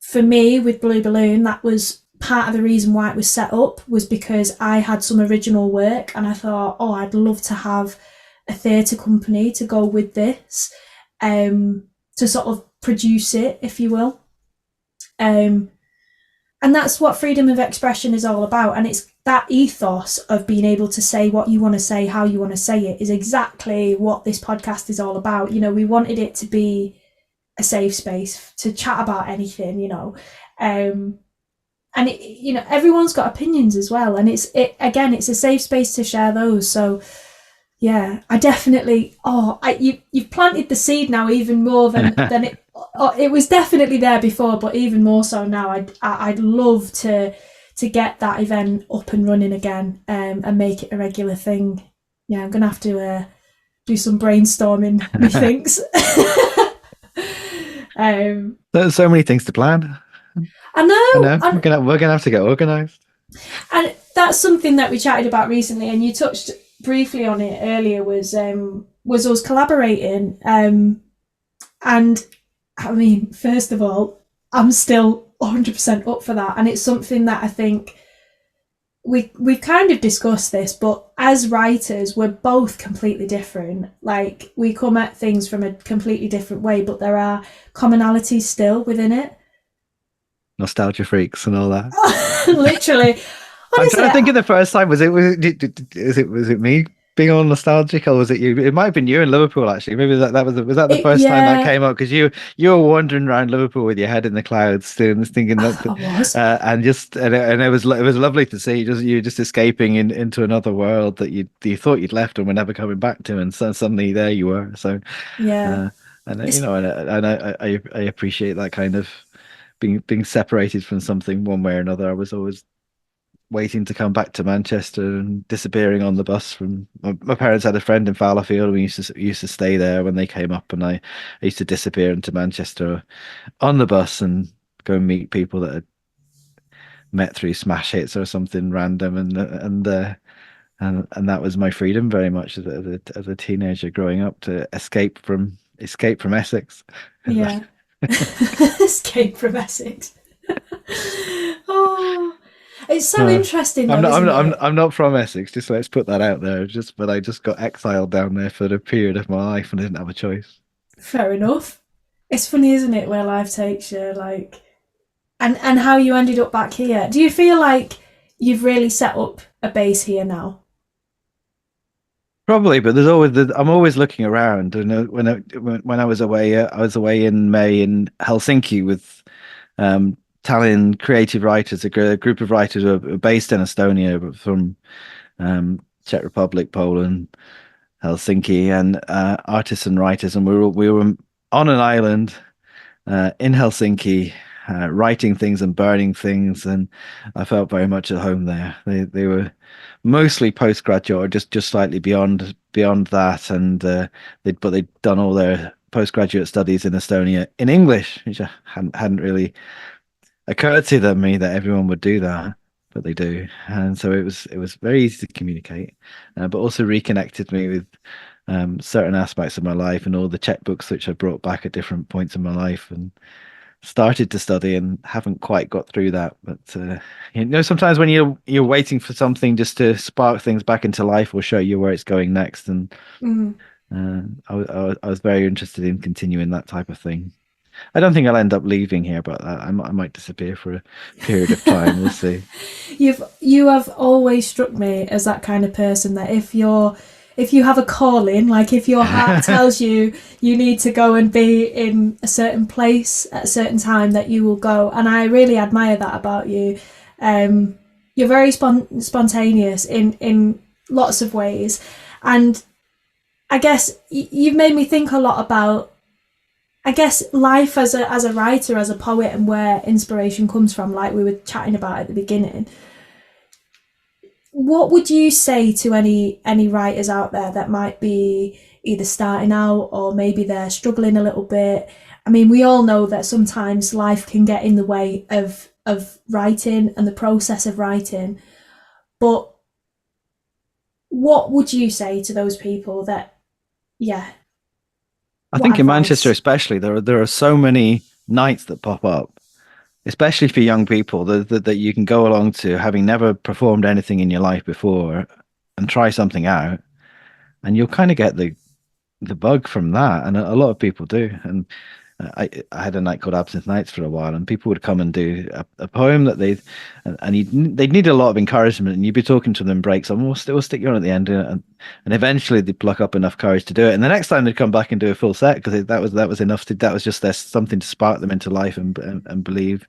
A: for me, with Blue Balloon, that was part of the reason why it was set up, was because I had some original work and I thought, oh, I'd love to have a theatre company to go with this, to sort of produce it, if you will. And that's what freedom of expression is all about. And it's that ethos of being able to say what you want to say, how you want to say it, is exactly what this podcast is all about. We wanted it to be a safe space to chat about anything, and everyone's got opinions as well, and it's a safe space to share those. So yeah, I definitely, you've planted the seed now even more than it. It was definitely there before, but even more so now. I'd love to get that event up and running again, and make it a regular thing. Yeah, I'm gonna have to do some brainstorming, methinks.
B: There's so many things to plan.
A: I know.
B: I know. We're gonna have to get organised.
A: And that's something that we chatted about recently, and you touched briefly on it earlier, was us collaborating. And I mean, first of all, I'm still 100% up for that, and it's something that I think we've kind of discussed this, but as writers, we're both completely different. Like, we come at things from a completely different way, but there are commonalities still within it.
B: Nostalgia freaks and all that.
A: Literally.
B: I'm
A: Honestly,
B: trying to think of the first time. Was it me being all nostalgic, or was it you? It might have been you in Liverpool, actually. Maybe was that the first time that
A: yeah,
B: came up, because you were wandering around Liverpool with your head in the clouds, thinking that,
A: I was.
B: and it was lovely to see you just escaping into another world that you thought you'd left and were never coming back to, and suddenly there you were. So
A: Yeah.
B: and
A: It's,
B: I appreciate that kind of being separated from something one way or another. I was always waiting to come back to Manchester and disappearing on the bus from my parents had a friend in Fallowfield. We used to stay there when they came up, and I used to disappear into Manchester on the bus and go and meet people that had met through smash hits or something random, and that was my freedom very much as a teenager growing up, to escape from Essex.
A: yeah. Escape from Essex. Oh, it's so interesting
B: I'm
A: though,
B: not.
A: isn't it?
B: I'm not from Essex. Just let's put that out there. But I just got exiled down there for the period of my life, and I didn't have a choice.
A: Fair enough. It's funny, isn't it, where life takes you, like, and how you ended up back here. Do you feel like you've really set up a base here now?
B: Probably, but I'm always looking around. And when I was away, I was away in May in Helsinki with Tallinn creative writers, a group of writers who are based in Estonia, but from Czech Republic, Poland. Helsinki, and artists and writers, and we were on an island in Helsinki, writing things and burning things, and I felt very much at home there. They were mostly postgraduate or just slightly beyond that, and they'd done all their postgraduate studies in Estonia in English, which hadn't really occurred to me that everyone would do that, but they do, and so it was very easy to communicate, but also reconnected me with certain aspects of my life and all the checkbooks which I brought back at different points in my life, and started to study and haven't quite got through that. But sometimes when you're waiting for something just to spark things back into life or show you where it's going next, and
A: Mm.
B: I was very interested in continuing that type of thing. I don't think I'll end up leaving here, but I might disappear for a period of time. We'll see.
A: You have always struck me as that kind of person that if you have a calling, like if your heart tells you you need to go and be in a certain place at a certain time, that you will go. And I really admire that about you. You're very spontaneous in lots of ways, and I guess you've made me think a lot about, I guess, life as a writer, as a poet, and where inspiration comes from, like we were chatting about at the beginning. What would you say to any writers out there that might be either starting out or maybe they're struggling a little bit? I mean, we all know that sometimes life can get in the way of writing and the process of writing, but what would you say to those people that, yeah,
B: I
A: what
B: think in Manchester,
A: advice?
B: especially, there are so many nights that pop up, especially for young people, that you can go along to, having never performed anything in your life before, and try something out, and you'll kind of get the bug from that, and a lot of people do. And I had a night called Absinthe Nights for a while, and people would come and do a poem that they'd need a lot of encouragement, and you'd be talking to them in breaks, and we'll stick you on at the end, and eventually they'd pluck up enough courage to do it, and the next time they'd come back and do a full set, because that was enough that was just something to spark them into life, and believe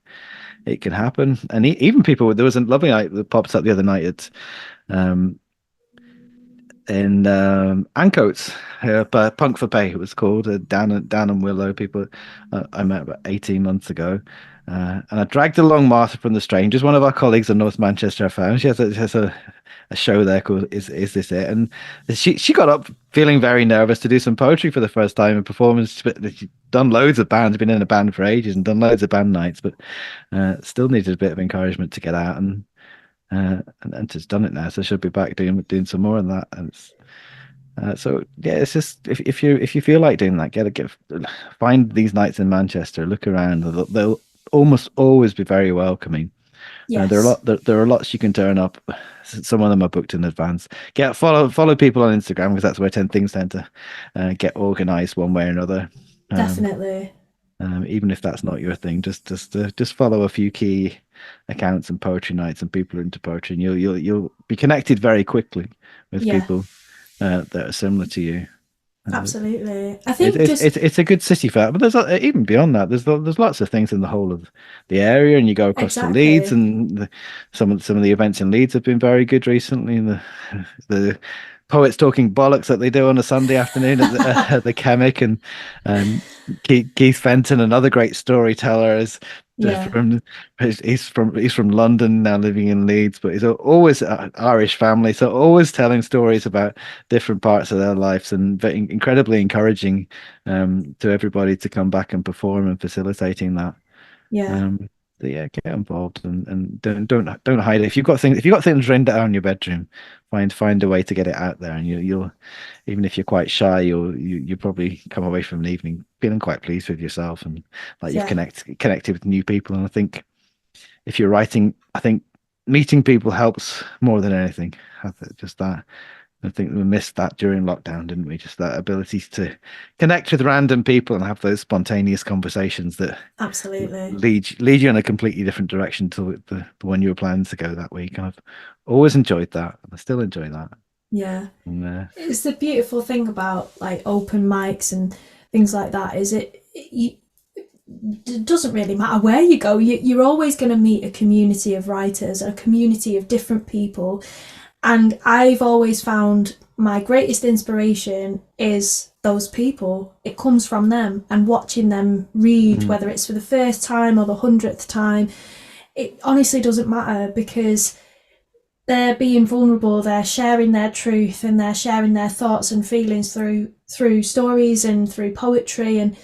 B: it can happen. And even people, there was a lovely night that popped up the other night at um in Ancoats, but Punk for Pay it was called. Dan and Willow, people I met about 18 months ago, and I dragged along Martha from the Strangers, one of our colleagues in North Manchester. I found she has a show there called Is This It? And she got up feeling very nervous to do some poetry for the first time in performance. But she'd done loads of bands, been in a band for ages, and done loads of band nights, but still needed a bit of encouragement to get out, and she's done it now, so she'll be back doing some more of that. And so yeah, it's just if you feel like doing that, find these nights in Manchester, look around. They'll almost always be very welcoming.
A: Yes.
B: There are lots you can turn up. Some of them are booked in advance. Follow people on Instagram, because that's where things tend to get organized one way or another. Um,
A: Definitely.
B: Even if that's not your thing, just follow a few key accounts and poetry nights and people who are into poetry, and you'll be connected very quickly with
A: Yeah,
B: people that are similar to you. Uh,
A: absolutely. I
B: it,
A: think
B: it's
A: just
B: it's a good city for that, but even beyond that, there's lots of things in the whole of the area, and you go across to Leeds,
A: exactly.
B: and some of the events in Leeds have been very good recently. And the poets talking bollocks that they do on a Sunday afternoon at the Chemic, and um, Keith Fenton, another great storyteller, is
A: Yeah,
B: from he's from London now, living in Leeds, but he's always an Irish family, so always telling stories about different parts of their lives, and incredibly encouraging to everybody to come back and perform, and facilitating that.
A: yeah,
B: Um, so yeah, get involved, and don't hide it. If you've got things written down in your bedroom, find a way to get it out there, and you'll even if you're quite shy, you probably come away from an evening feeling quite pleased with yourself, and like you've
A: yeah,
B: connected with new people. And I think if you're writing, I think meeting people helps more than anything. Just that. I think we missed that during lockdown, didn't we? Just that ability to connect with random people and have those spontaneous conversations that
A: absolutely.
B: lead you in a completely different direction to the one you were planning to go that week. And I've always enjoyed that. And I still enjoy that.
A: Yeah.
B: And
A: It's the beautiful thing about like open mics and things like that is it doesn't really matter where you go. You're always going to meet a community of writers, a community of different people, And I've always found my greatest inspiration is those people. It comes from them, and watching them read,
B: Mm,
A: whether it's for the first time or the 100th time, it honestly doesn't matter because they're being vulnerable, they're sharing their truth and they're sharing their thoughts and feelings through stories and through poetry, and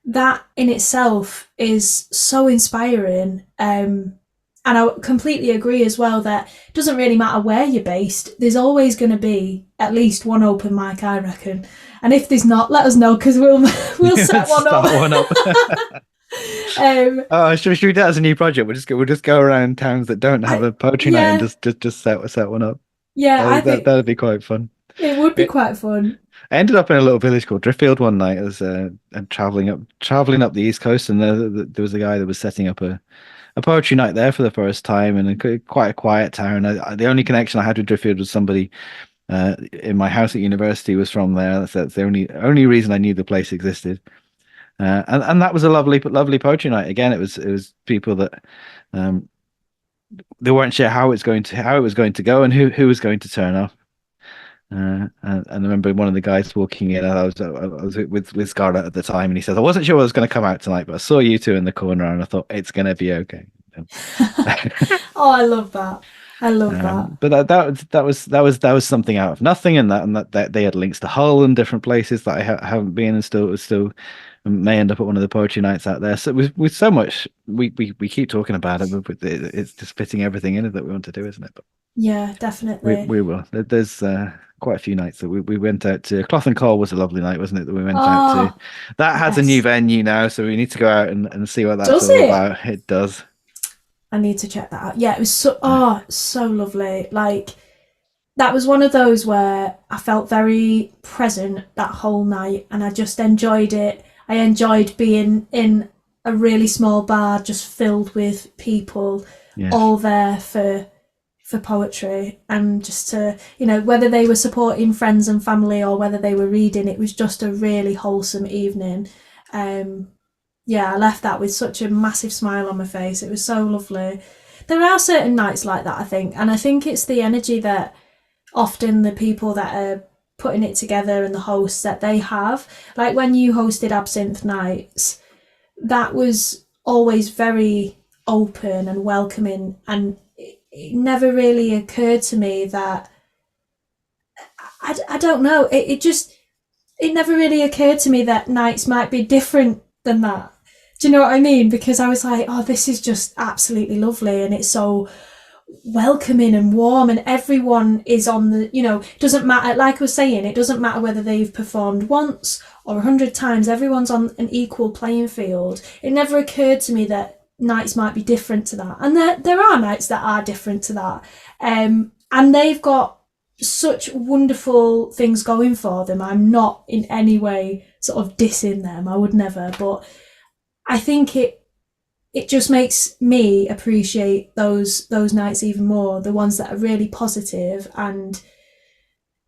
A: that in itself is so inspiring. And I completely agree as well that it doesn't really matter where you're based. There's always going to be at least one open mic, I reckon. And if there's not, let us know because we'll set
B: let's
A: one
B: start one
A: up.
B: up.
A: um,
B: Oh, should we do that as a new project? We'll just go around towns that don't have
A: I
B: a poetry night and
A: yeah,
B: just set one up.
A: yeah, I
B: That'd
A: think
B: be quite fun.
A: it would be
B: It,
A: quite fun.
B: I ended up in a little village called Driffield one night as and traveling up the East Coast, and there was a guy that was setting up a poetry night there for the first time, and quite a quiet town. The only connection I had with Driffield was somebody in my house at university was from there. That's the only reason I knew the place existed. And that was a lovely poetry night. Again, it was people that um, they weren't sure how it was going to go and who was going to turn up. And I remember one of the guys walking in. I was with Scarlett at the time, and he says, "I wasn't sure what was going to come out tonight, but I saw you two in the corner, and I thought it's going to be okay."
A: Oh, I love that. I love that.
B: But that was something out of nothing, and that they had links to Hull and different places that I haven't been, and still may end up at one of the poetry nights out there. So with so much, we keep talking about it, but it's just fitting everything in it that we want to do, isn't it? But
A: Yeah,
B: we
A: definitely.
B: we will. There's quite a few nights that we went out to. Cloth and Coal was a lovely night, wasn't it? That we went out to.
A: Oh,
B: That has a new
A: yes.
B: venue now, so we need to go out and see what that's
A: Does
B: all
A: it?
B: about. It does.
A: I need to check that out. Yeah, it was
B: Yeah.
A: so lovely. Like that was one of those where I felt very present that whole night and I just enjoyed it. I enjoyed being in a really small bar just filled with people
B: Yes.
A: all there for poetry and just to, whether they were supporting friends and family or whether they were reading, it was just a really wholesome evening. Um yeah, I left that with such a massive smile on my face. It was so lovely. There are certain nights like that, I think, and I think it's the energy that often the people that are putting it together and the hosts that they have. Like when you hosted Absinthe Nights, that was always very open and welcoming, and it never really occurred to me that I don't know. It never really occurred to me that nights might be different than that. Do you know what I mean? Because I was like, oh, this is just absolutely lovely, and it's so welcoming and warm, and everyone is on the, doesn't matter. Like I was saying, it doesn't matter whether they've performed once or 100 times. Everyone's on an equal playing field. It never occurred to me that nights might be different to that, and there are nights that are different to that. And they've got such wonderful things going for them. I'm not in any way sort of dissing them. I would never, but I think it just makes me appreciate those nights even more. The ones that are really positive and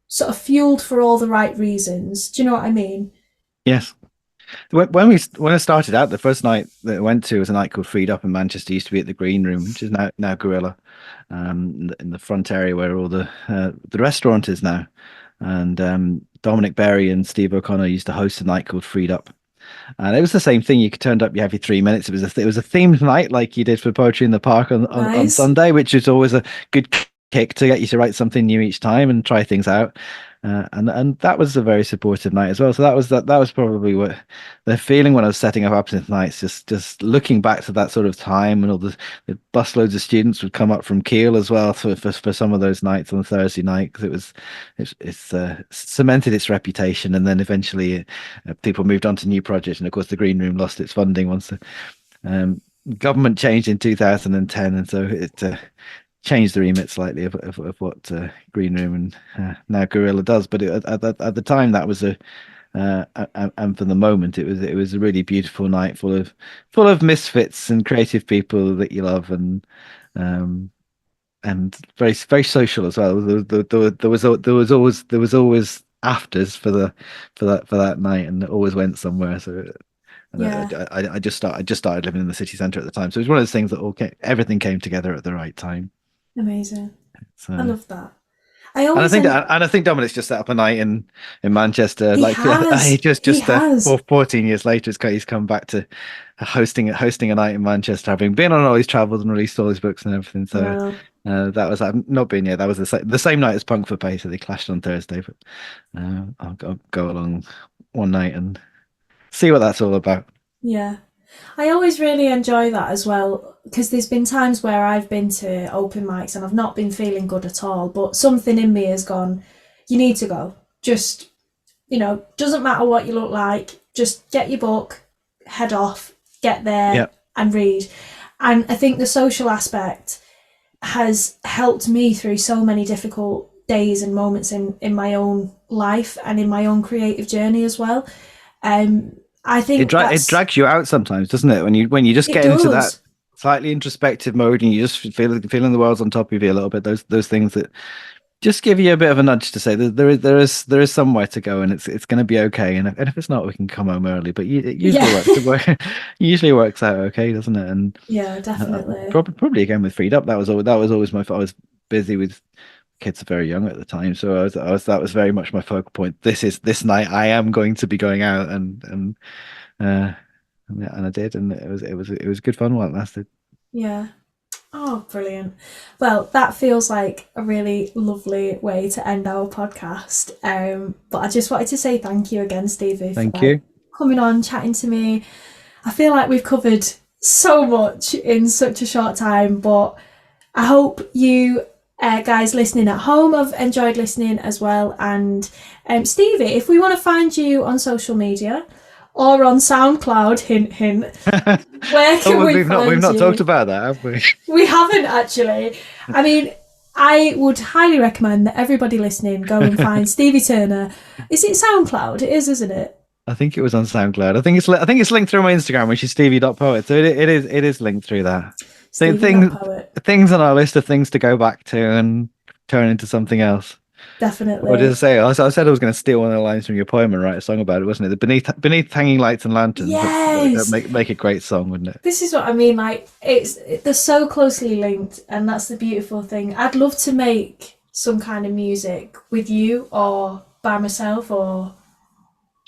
A: sort of fueled for all the right reasons. Do you know what I mean?
B: Yes. When I started out, the first night that I went to was a night called Freed Up in Manchester. It used to be at the Green Room, which is now Gorilla, in the front area where all the restaurant is now. And Dominic Berry and Steve O'Connor used to host a night called Freed Up, and it was the same thing. You turned up, you have your 3 minutes. It was a themed night, like you did for Poetry in the Park on
A: Nice.
B: Sunday, which is always a good kick to get you to write something new each time and try things out. And that was a very supportive night as well. So that was probably what the feeling when I was setting up Absinthe Nights, just looking back to that sort of time, and all the busloads of students would come up from Kiel as well for some of those nights on Thursday night, because it's cemented its reputation, and then eventually people moved on to new projects, and of course the Green Room lost its funding once the um, government changed in 2010, and so it changed the remit slightly of what Green Room and now Gorilla does. But at the time, that was and for the moment, it was a really beautiful night, full of misfits and creative people that you love, um, and very social as well. There was always afters for that night, and it always went somewhere. So. And
A: Yeah,
B: I just started living in the city centre at the time, so it was one of those things that everything came together at the right time.
A: amazing. I
B: So
A: love that. I
B: And
A: always end,
B: I think Dominic's just set up a night in Manchester.
A: he
B: Like he
A: has, he
B: just
A: has.
B: 14 years later, he's come back to hosting a night in Manchester, having been on all his travels and released all his books and everything. So
A: Well,
B: that was I've not been here. That was the same night as Punk for Pay, so they clashed on Thursday. But I'll go along one night and see what that's all about.
A: yeah. I always really enjoy that as well because there's been times where I've been to open mics and I've not been feeling good at all, but something in me has gone, you need to go. Just, doesn't matter what you look like, just get your book, head off, get there
B: Yeah.
A: and read. And I think the social aspect has helped me through so many difficult days and moments in my own life and in my own creative journey as well. I think
B: It drags you out sometimes, doesn't it? When you just
A: it
B: get into that
A: does.
B: slightly introspective mode and you just feeling the world's on top of you a little bit. Those things that just give you a bit of a nudge to say that there is somewhere to go and it's going to be okay. And if it's not, we can come home early. But it usually
A: Yeah.
B: works. It usually works out okay, doesn't it? And
A: Yeah, definitely.
B: probably again with Freed Up, that was always I was busy with kids are very young at the time, so I was that was very much my focal point. This night I am going to be going out uh and I did, and it was good fun while it lasted.
A: Yeah. Oh, brilliant. Well, that feels like a really lovely way to end our podcast. But I just wanted to say thank you again, Stevie, for
B: Thank you.
A: coming on, chatting to me. I feel like we've covered so much in such a short time, but I hope you guys listening at home have enjoyed listening as well. And Stevie, if we want to find you on social media or on SoundCloud, hint hint, where can we find
B: we've not
A: you?
B: talked about that, have we?
A: We haven't actually. I mean, I would highly recommend that everybody listening go and find Stevie Turner. Is it SoundCloud? It is, isn't it?
B: I think it was on SoundCloud. I think it's linked through my Instagram, which is stevie.poet. So it is linked through that.
A: Stevie.poet.
B: Things on our list of things to go back to and turn into something else. What did I
A: Definitely.
B: say? I said I was going to steal one of the lines from your poem and write a song about it, wasn't it? The beneath hanging lights and lanterns. That
A: Yes.
B: make a great song, wouldn't it?
A: This is what I mean. Like they're so closely linked, and that's the beautiful thing. I'd love to make some kind of music with you, or by myself, or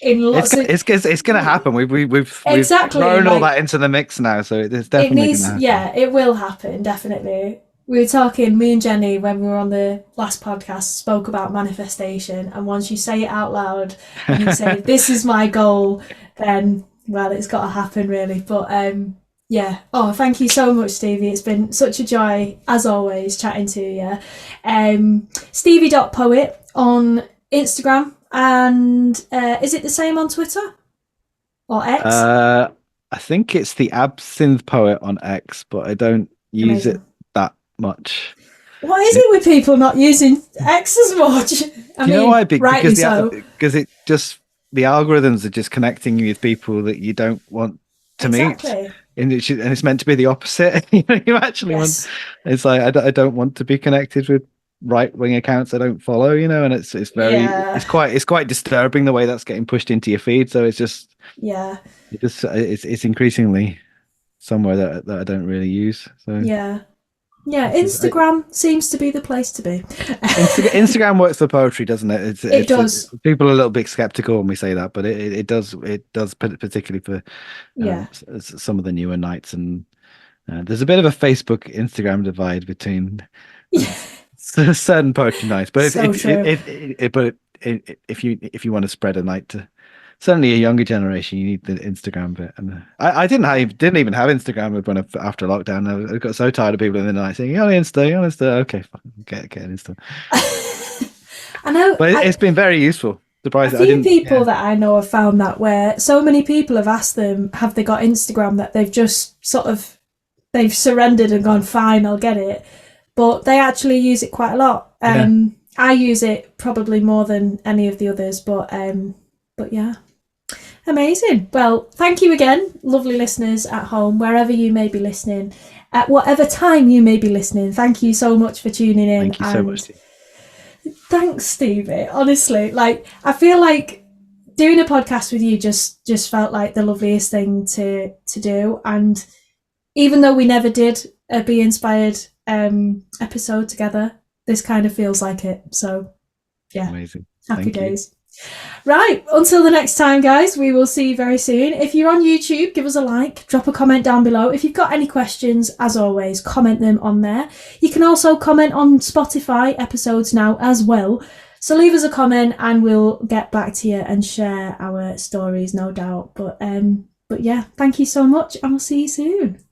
A: in lots of.
B: It's going to happen. We've
A: Exactly,
B: thrown all
A: like-
B: that into the mix now, so it's
A: It
B: definitely going to
A: needs,
B: happen.
A: yeah, it will happen, definitely. We were talking, me and Jenny, when we were on the last podcast, spoke about manifestation. And once you say it out loud and you say, this is my goal, then, well, it's got to happen, really. But yeah. Oh, thank you so much, Stevie. It's been such a joy, as always, chatting to you. Stevie.poet on Instagram. And is it the same on Twitter? Or X?
B: I think it's the Absinthe Poet on X, but I don't use
A: Amazing.
B: it that much.
A: What is it with people not using X as much? I
B: Do you know
A: mean,
B: why?
A: rightly so.
B: Because it just the algorithms are just connecting you with people that you don't want to
A: Exactly.
B: meet, and it's meant to be the opposite. You actually
A: Yes.
B: want. It's like I don't want to be connected with right wing accounts I don't follow. And it's very
A: Yeah.
B: it's quite disturbing the way that's getting pushed into your feed. So
A: Yeah.
B: it's increasingly somewhere that I don't really use. So
A: Yeah. Yeah. Instagram seems to be the place to be.
B: Instagram works for poetry, doesn't it?
A: It does.
B: People are a little bit skeptical when we say that, but it does particularly for
A: Yeah.
B: some of the newer nights. And there's a bit of a Facebook Instagram divide between certain poetry nights. But
A: So true.
B: if you want to spread a night to certainly a younger generation, you need the Instagram bit. And I didn't even have Instagram after lockdown. I got so tired of people in the night saying, "You're on Insta, you're on Insta." Okay, fine, get an Insta.
A: I know.
B: But it's been very useful.
A: A few people that I know have found that where so many people have asked them, have they got Instagram, that they've just they've surrendered and gone, fine, I'll get it. But they actually use it quite a lot. I use it probably more than any of the others, but yeah. Amazing. Well, thank you again, lovely listeners at home, wherever you may be listening, at whatever time you may be listening. Thank you so much for tuning in.
B: Thank you so much.
A: Thanks, Stevie. Honestly, I feel like doing a podcast with you just felt like the loveliest thing to do. And even though we never did a Be Inspired episode together, this kind of feels like it. So yeah,
B: Amazing.
A: happy
B: Thank you.
A: days. Right, until the next time, guys, we will see you very soon. If you're on YouTube, give us a like, drop a comment down below. If you've got any questions, as always, comment them on there. You can also comment on Spotify episodes now as well. So leave us a comment and we'll get back to you and share our stories, no doubt. But yeah, thank you so much and we'll see you soon.